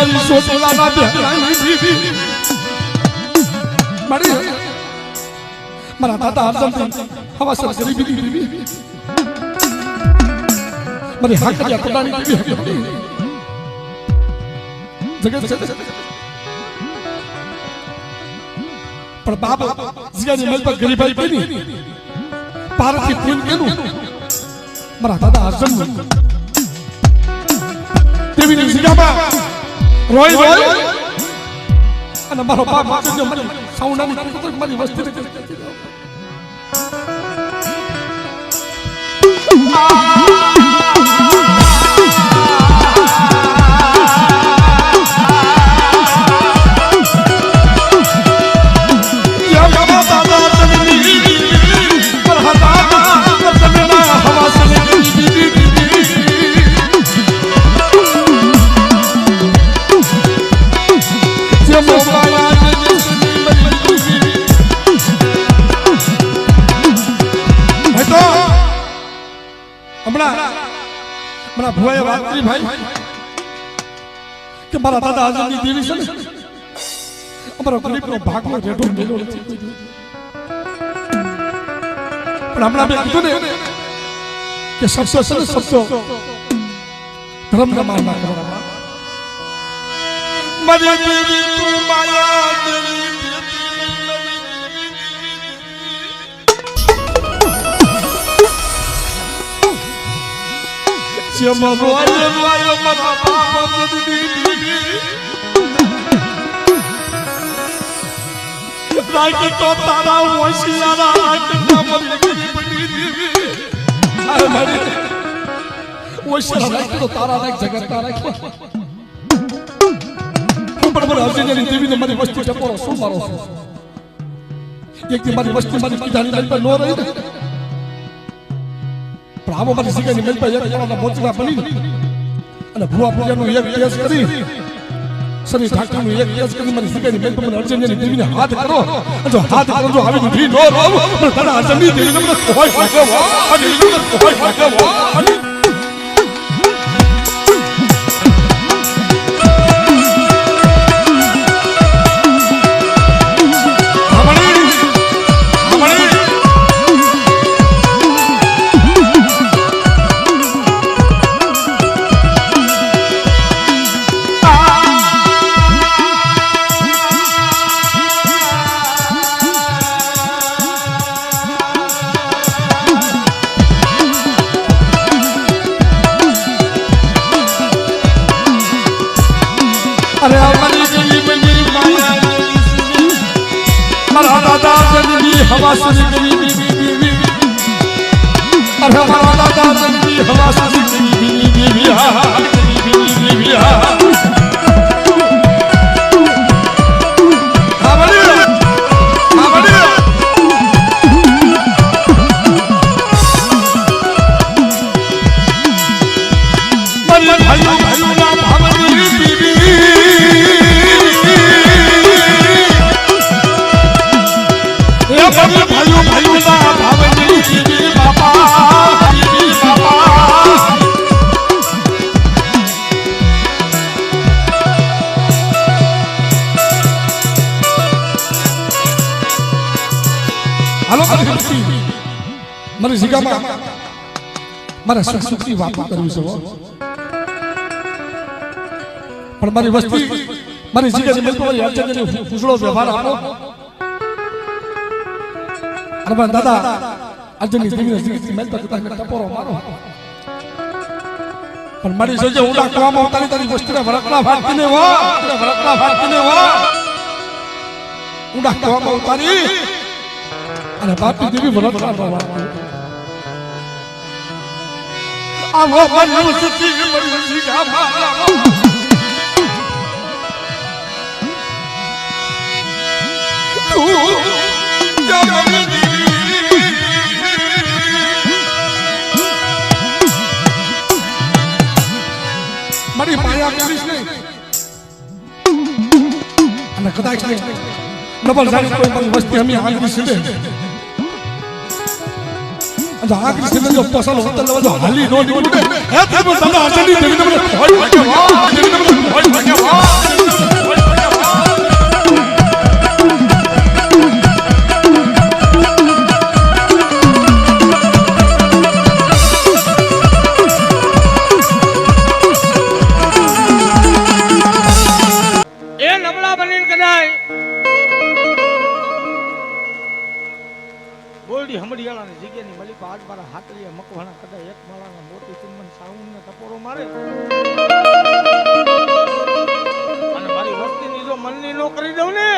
મારી સોતલાના બેહરાની બીવી મારી મારા દાદા અર્જનથી હવાસર ગરીબી બીવી મારી હાકરિયા પડાની બીવી હતી જગત છે પણ બાપ જીગાની મેલ પર ગરીબાઈ બની પારથી પૂન કેનું મારા દાદા અર્જન દેવીની જીગામાં રોય અને મારો બાપ માત્ર મને સાઉન્ડની કુતર મારી વસ્તી હમણાં ભુવાએ વાત કરી ભાઈ કે મારા દાદા અર્જનની દેવી છે ને અમારો ગરીબનો ભાગનો રેઢો મેલો નથી પણ હમણાં મેં કીધું ને કે શબ્દો છે ને શબ્દો ધર્મના મારના કરવા મારી દેવી તું માયા દેવી જેમાં રોય મારા બાપ રાખ તો તારા હોશિયારા રાખ મરી અરે મારી હોશિયારા રાખ તો તારા રાખ જગત તારા રાખ ઉપર પર અર્જનની દેવીને મારી વસ્તી ટપોરો શું મારો એક દી મારી વસ્તી મારી કીધાની લાઈન પર નો રહી ને પણ આવો મારી જીગાની મેલ પર એક કોળાના મોચડા બની અને ભુવા પૂજાનું એક કેસ કરી શરીર ઠાકરનું એક કેસ કરી મારી જીગાની મેલ પર મને અર્જનની દેવીને હાથ કરો જો હાથ કરો જો આવી ઊભી નો રહો પણ તારા અર્જનની દેવીને મને કોઈ ફાક્યો અને મને કોઈ ફાક્યો हवा से गरीबी बीवी अरे हमारा दादा जंगी हवा से गरीबी बीवी गरीबी बीवी મારી જીગામાં મારા સુખ સુખની વાતો કરવી છે પણ મારી વસ્તી મારી જીગાની મેલ પર અર્જનને ફૂસડો વ્યવહાર આપો અને મારા દાદા અર્જનની દેવીને જીગની મેલ પર ટપોરો મારો પણ મારી સજે ઉડા કવામાં ઉતારી તારી વસ્તીને વળકલા ફાટતી ને ઉડા કવામાં ઉતારી અને બાપી દેવી વળકલા વાળતી આવો મનુ સતી મરી જીગામાં તું મારી માયા કરીશ ને અને કદાચ નબળ જાણી કોઈ મારી વસ્તી અમે આંગળી છે અને આખરી સિને જો પસલ હોતલ લેવા જો હાલી નો નીકળે હે તે દાદા આચલી દેવીને મને હોય ભાગ્ય વાહ દેવીને મને હોય ભાગ્ય વાહ બોલડી હમડિયાળાની જગ્યાની મલિક આજ મારા હાથરીએ મકવાણા કદાચ એક માળાના મોતી ચુમ્બન સાઉન્ડને ટપોરો મારે અને મારી વસ્તીની જો મનની નો કરી દઉં ને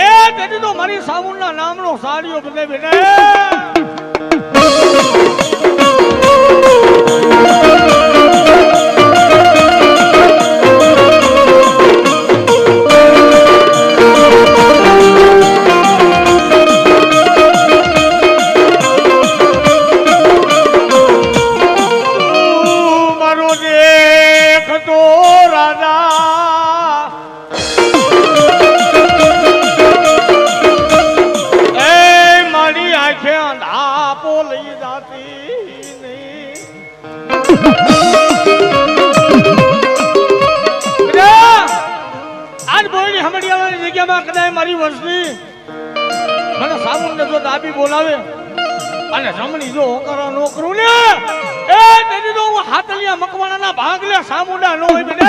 એ તેથી તો મારી સાઉન્ડના નામનો સાડીઓ બદલાવી દે મારી વંશની મને સામુંડને જો દાબી બોલાવે અને રમણી જો હોકરા નો કરું ને એ તેથી તો હું હાથલિયા મકવાણાના ભાગલે સામુંડા નો હોય બેને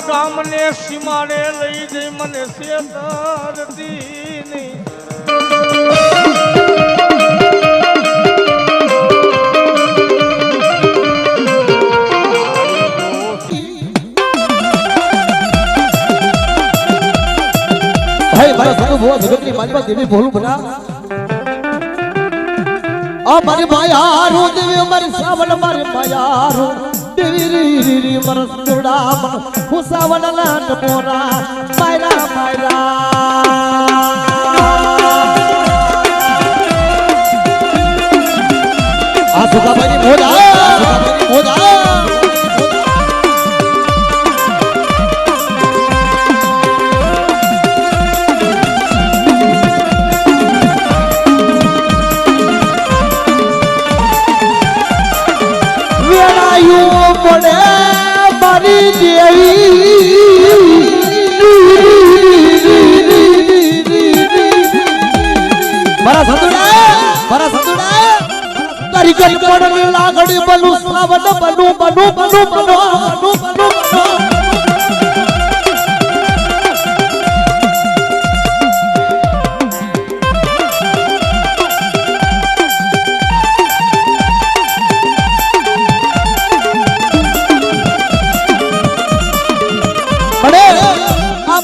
ગામને સીમાડે લઈ જઈ મને સેતરતી નહીં ભાઈ મારા સારું ભોવા જગતની માલિકા દેવી ભોલું બના આ મારી માયારો દેવી મારી સાવલ મારી માયારો દેવી રી રી મર સુડા મન હુસાવલ લાટ મોરા માયરા માયરા આ સુકાભાઈની મોજા પડે મારી દેવી મારા સંતુડા તારી ગઈ પડની લાગડી બનુ સાવન બનુ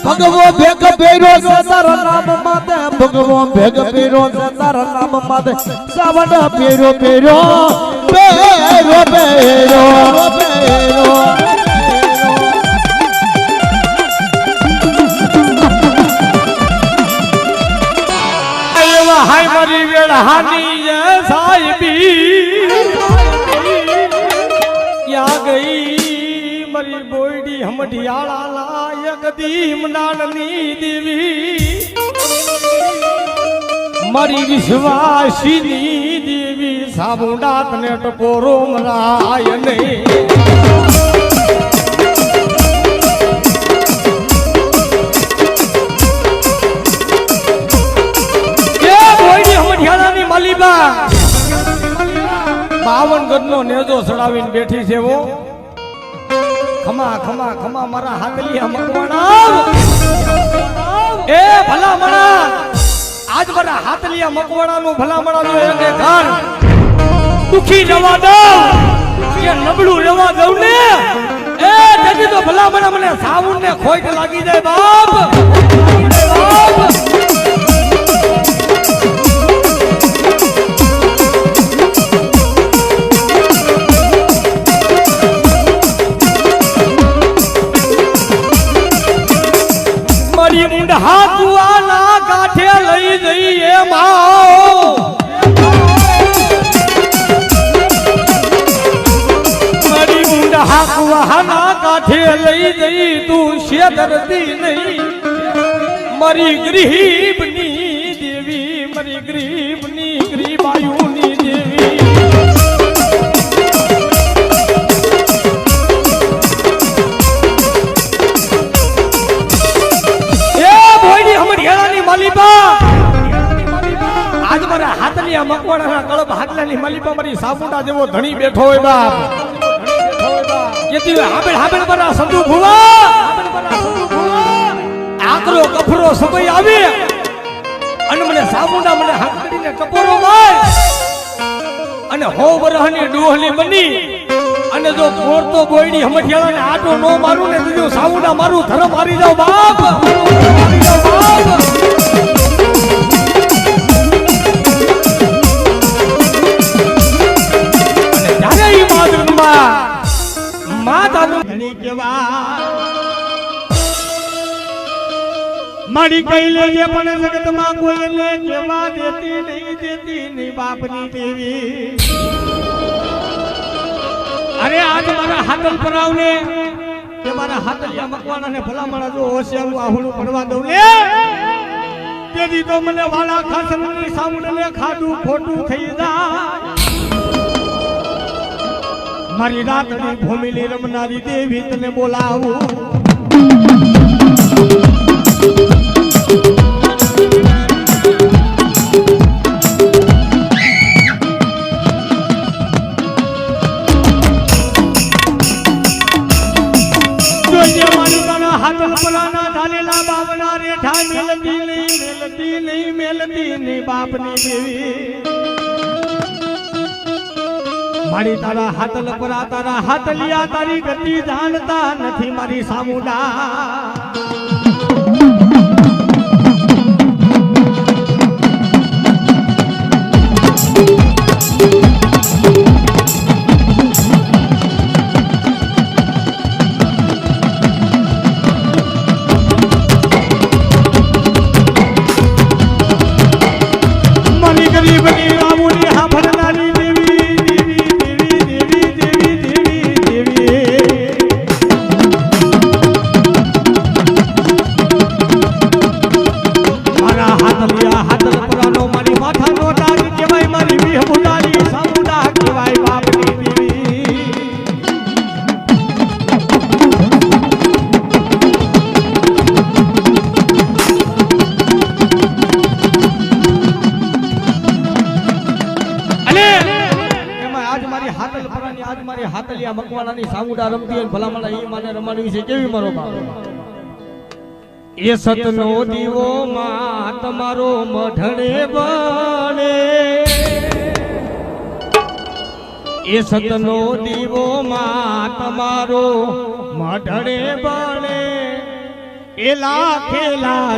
ભગવો ભેગ પેરો તારા નામ માતે ભગવો ભેગ પેરો તારા નામ માતે સાવન પેરો પેરો પેરો પેરો પેરો એવા હાય મારી વેળહાની જય સાહેબી ક્યાં ગઈ મારી બોયડી હમઢિયાળા લાયક દીમનાની દેવી મારી વિશ્વાસીની દેવી સાબુડા તને ટપોરો મરાય નહીં એ બોયડી હમઢિયાળાની માલીબા 52 ગજનો નેજો ચડાવીને બેઠી છે વો ખમા ખમા ખમા મારા હાથલિયા મકવાણા એ ભલામણા આજ મારા હાથલિયા મકવાણાનું ભલામણાનું એક ઘર દુખી જવા દઉં કે નબળું રહેવા દઉં ને એ તેથી તો ભલામણા મને સાવન ને ખોટ લાગી જાય બાપ હાથુઆના ગાંઠે લઈ ડરતી નહીં મારી ગરીબની દેવી મારી ગરીબની ગરીબાયુની દેવી આજ મારા હાથની આ મકવાણાના કળબ હાથલાની માલિપા મારી સાપુડા જેવો ધણી બેઠો હોય બાપ કેતી હાબેળ હાબેળ મારા સંધુ ભુવા આકરો કફરો સમય આવે અને મને સાપુડા મને હાથડીને ટપોરો માર અને હો વરહની ડોહલી બની અને જો પોરતો બોયડી હમઠિયાળાને આટો નો મારું ને બીજું સાપુડા મારું ધરમ મારી જાવ બાપ મારી જાવ બાપ મારી કઈ લેજે પણ જગતમાં કોઈને કેવા દેતી નહીં બાપની દેવી અરે આજ મારા હાથલ પરાવને કે મારા હાથલિયા મકવાણાને ભલામણા જો હોશિયારું આહુડું પડવા દઉં ને તેથી તો મને વાળા ખાસરની સામુંડને ખાધું ખોટું થઈ જાય મારી રાતની ભૂમિલી રમનારી દેવી તને બોલાવું જોઈએ મારી તારા હાથલ પલાના ધાલેલા બાવના રેઠા મેલતી નહીં બાપની દેવી મારી તારા હાથલ પરા તારા હાથલિયા તારી ગતિ જાણતા નથી મારી સામુડા મારી ગરીબની રામુની હા ભરનારી હાથલિયા મકવાણાની સામુડા રમતી હોય ભલામણા ઈ માને રમાડવી છે કેવી મારો બાપ એ સતનો દીવો માં તમારો મઢડે બને એ સતનો દીવો માં તમારો મઢડે બને એ લાખેલા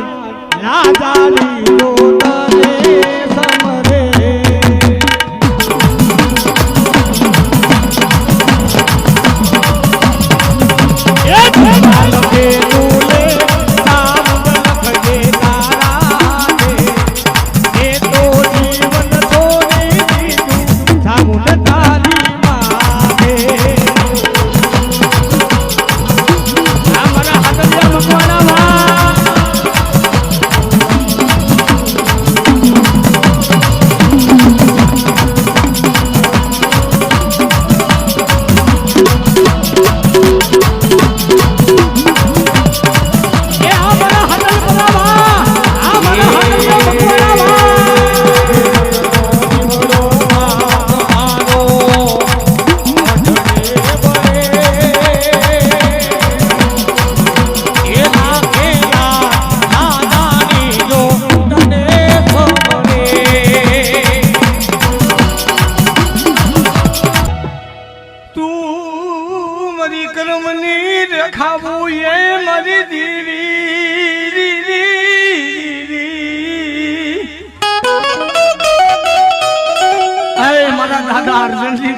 લાજાલી લો તને સમરે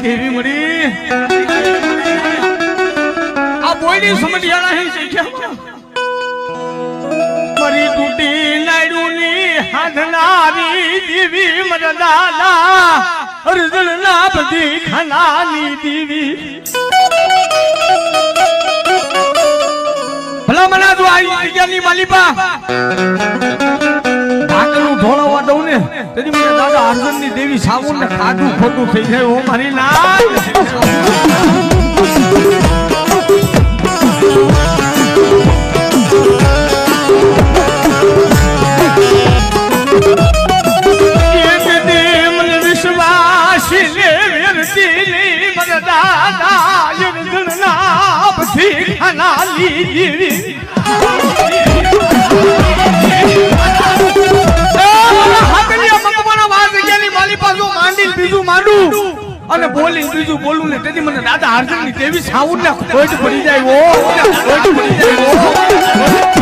દેવી મળી આ બોયની સમઢિયાળા હે શીખ્યા મરી તૂટી નાડુની હાથનારી દેવી મરદાલા અર્જુનના બધી ખાનાની દેવી ભલા મના જો આ જગ્યાની માલિપા ઢાકણું ઢોળાવવા દઉં ને તેથી મને દાદા અર્જુનની દેવી સામું ને ખાધું ખોટું થઈ જાય ઓ મારી ના અને બોલી બીજું બોલું ને તેથી મને દાદા અર્જુન ની દેવી સાઉન્ડ ને ખોટ પડી જાય ખોટ પડી જાય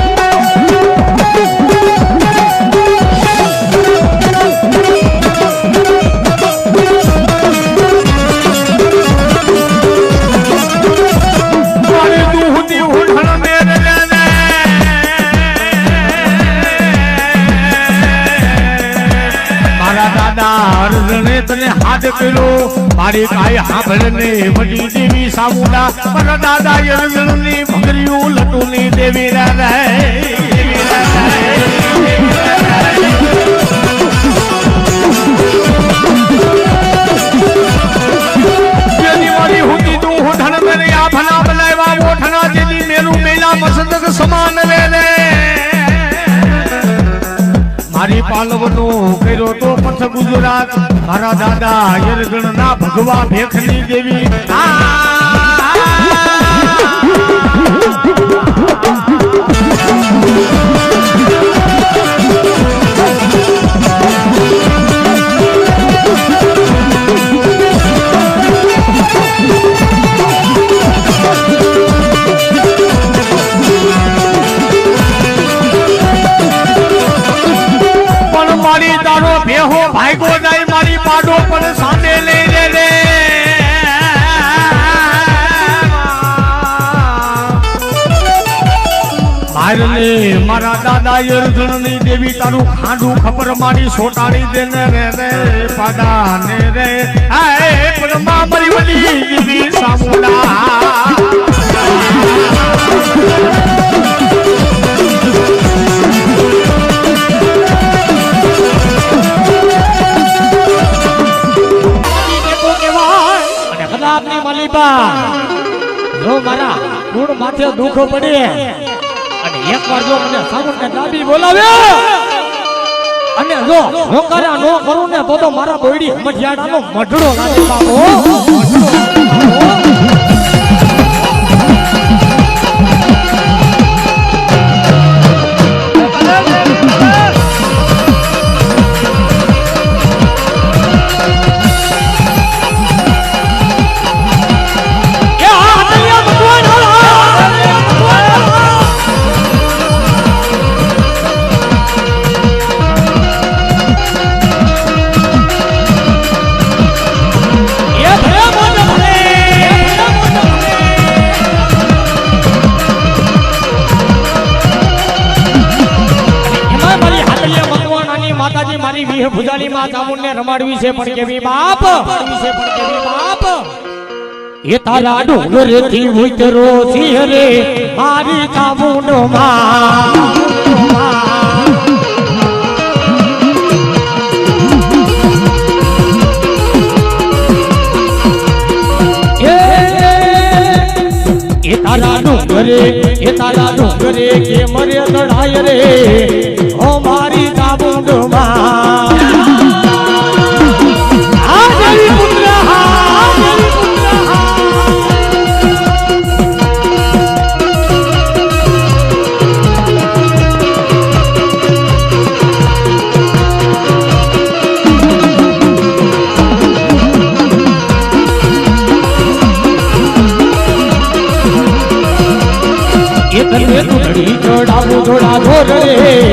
તને હાથ કર્યો મારી કાય હાંભળને વડી દેવી સામુડા પર દાદા યરણની ભગરીયું લટુની દેવી રહે જેની મારી હુતી તું હોઠણ મેરે આ ભલા બલાવા ઓઠણા જેની મેરું મેલા મસંદક સમાન રે મારી પાલવનો કર્યો તો પથ ગુજરાત મારા દાદા યરગણ ના ભગવા ભેખની દેવી મારી તારો ભેહો ભાઈગો જાય મારી પાડો પણ સામે લઈ રે મારને મારા દાદા યરધણની દેવી તારું ખાંડું ખબર મારી સોટાડી દેને રે પાડાને રે આય પરમા મારી વલી દેવી સામુડા આપની માલિપા જો મારા ગુણ માથે દુઃખ પડે અને એકવાર જો મને સામું ને દાબી બોલાવે અને જો હોકારા નો કરું ને તો મારા બોયડી મઠિયાડાનો મઢડો લાગે બાપો ભુજાલી માં ચામુંડને રમાડવી છે પણ કેવી બાપ એ તારા ડુંગરે થી ઉતરો સિંહ રે મારી ચામુંડ માં એ તારા ડુંગરે કે મરે લડાય રે ઓ મારી ચામુંડ માં ચડાવું થોડા ધોર રે